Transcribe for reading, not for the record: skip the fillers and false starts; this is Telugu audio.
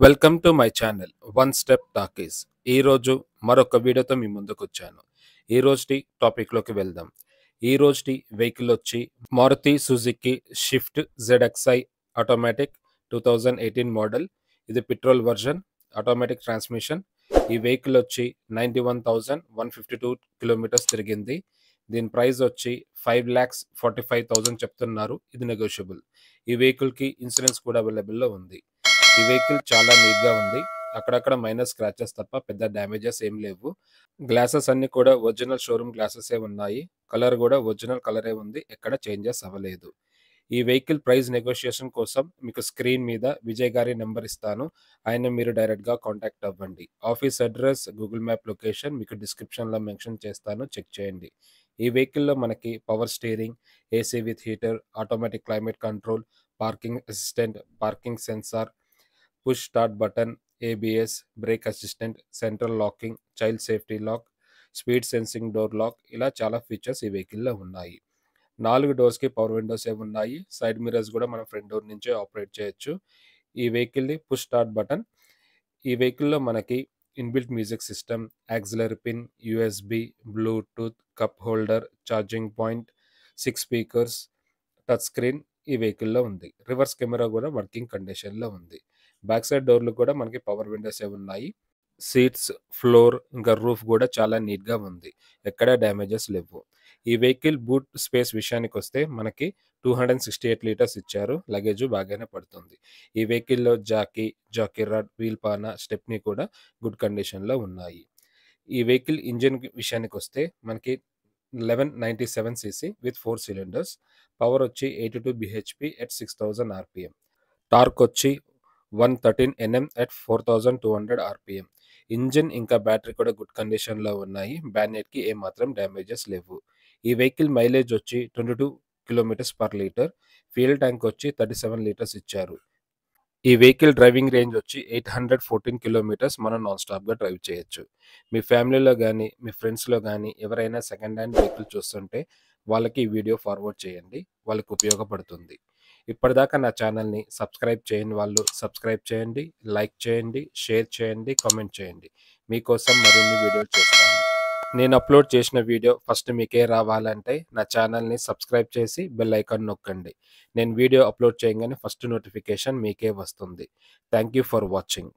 Welcome to my channel one step talkies. ఈరోజు మరొక వీడియోతో మీ ముందుకు వచ్చాను. ఈ రోజుటి టాపిక్లోకి వెళ్దాం. ఈ రోజుటి వెహికల్ వచ్చి Maruti Suzuki Swift ZXi automatic 2018 model. ఇది పెట్రోల్ వర్జన్, ఆటోమేటిక్ ట్రాన్స్మిషన్. ఈ వెహికల్ వచ్చి 91,152 కిలోమీటర్స్ తిరిగింది. దీని ప్రైస్ వచ్చి 5,45,000 చెప్తున్నారు. ఇది నెగోషియబుల్. ఈ వెహికల్కి ఇన్సూరెన్స్ కూడా అవైలబుల్లో ఉంది. ఈ వెహికల్ చాలా నీట్గా ఉంది. అక్కడక్కడ మైనర్ స్క్రాచెస్ తప్ప పెద్ద డ్యామేజెస్ ఏం లేవు. గ్లాసెస్ అన్ని కూడా ఒరిజినల్ షోరూమ్ గ్లాసెసే ఉన్నాయి. కలర్ కూడా ఒరిజినల్ కలరే ఉంది, ఎక్కడ చేంజెస్ అవ్వలేదు. ఈ వెహికల్ ప్రైస్ నెగోషియేషన్ కోసం మీకు స్క్రీన్ మీద విజయ్ గారి నెంబర్ ఇస్తాను. ఆయన మీరు డైరెక్ట్గా కాంటాక్ట్ అవ్వండి. Office address, Google map location మీకు డిస్క్రిప్షన్లో మెన్షన్ చేస్తాను, చెక్ చేయండి. ఈ వెహికల్లో మనకి power steering, AC with heater, automatic climate control, parking assistant, parking sensor, push start button, ABS, brake assistant, central locking, child safety lock, speed sensing door lock, ఇలా చాలా ఫీచర్స్ ఈ వెహికల్లో ఉన్నాయి. 4 డోర్స్కి పవర్ విండోసే ఉన్నాయి. సైడ్ మిరర్స్ కూడా మనం ఫ్రంట్ డోర్ నుంచే ఆపరేట్ చేయొచ్చు. ఈ వెహికల్ది పుష్ స్టార్ట్ బటన్. ఈ వెహికల్లో మనకి inbuilt music system, auxiliary pin, USB, Bluetooth, cup holder, charging point, 6 speakers, touch screen ఈ వెహికల్లో ఉంది. రివర్స్ కెమెరా కూడా వర్కింగ్ కండిషన్లో ఉంది. బ్యాక్ సైడ్ డోర్లు కూడా మనకి పవర్ విండోసే ఉన్నాయి. సీట్స్, ఫ్లోర్, ఇంకా రూఫ్ కూడా చాలా నీట్గా ఉంది, ఎక్కడ డ్యామేజెస్ లేవు. ఈ వెహికల్ బూట్ స్పేస్ విషయానికి వస్తే మనకి 268 లీటర్స్ ఇచ్చారు. లగేజ్ బాగానే పడుతుంది. ఈ వెహికల్లో జాకీ రాడ్, వీల్ పానా, స్టెప్నీ కూడా గుడ్ కండిషన్లో ఉన్నాయి. ఈ వెహికల్ ఇంజిన్ విషయానికి వస్తే మనకి 1197 cc విత్ 4 cylinders. పవర్ వచ్చి 82 bhp at 6000 rpm. టార్క్ వచ్చి 113 Nm at 4200 rpm. ఇంజిన్ ఇంకా బ్యాటరీ కూడా గుడ్ కండిషన్లో ఉన్నాయి. బ్యానెట్కి ఏమాత్రం డ్యామేజెస్ లేవు. ఈ వెహికల్ మైలేజ్ వచ్చి 22 km/లీటర్. ఫ్యూయల్ ట్యాంక్ వచ్చి 37 లీటర్స్ ఇచ్చారు. ఈ వెహికల్ డ్రైవింగ్ రేంజ్ వచ్చి 814 కిలోమీటర్స్ మనం నాన్ స్టాప్గా డ్రైవ్ చేయొచ్చు. మీ ఫ్యామిలీలో కానీ మీ ఫ్రెండ్స్లో కానీ ఎవరైనా సెకండ్ హ్యాండ్ వెహికల్ చూస్తుంటే వాళ్ళకి ఈ వీడియో ఫార్వర్డ్ చేయండి, వాళ్ళకి ఉపయోగపడుతుంది. ఇప్పటిదాకా నా ఛానల్ని సబ్స్క్రైబ్ చేయని వాళ్ళు సబ్స్క్రైబ్ చేయండి, లైక్ చేయండి, షేర్ చేయండి, కామెంట్ చేయండి. మీకోసం మరిన్ని వీడియోలు చేస్తాను. నేను అప్లోడ్ చేసిన వీడియో ఫస్ట్ మీకే రావాలంటే నా ఛానల్ని సబ్స్క్రైబ్ చేసి బెల్ ఐకాన్ నొక్కండి. నేను వీడియో అప్లోడ్ చేయగానే ఫస్ట్ నోటిఫికేషన్ మీకే వస్తుంది. Thank you for watching.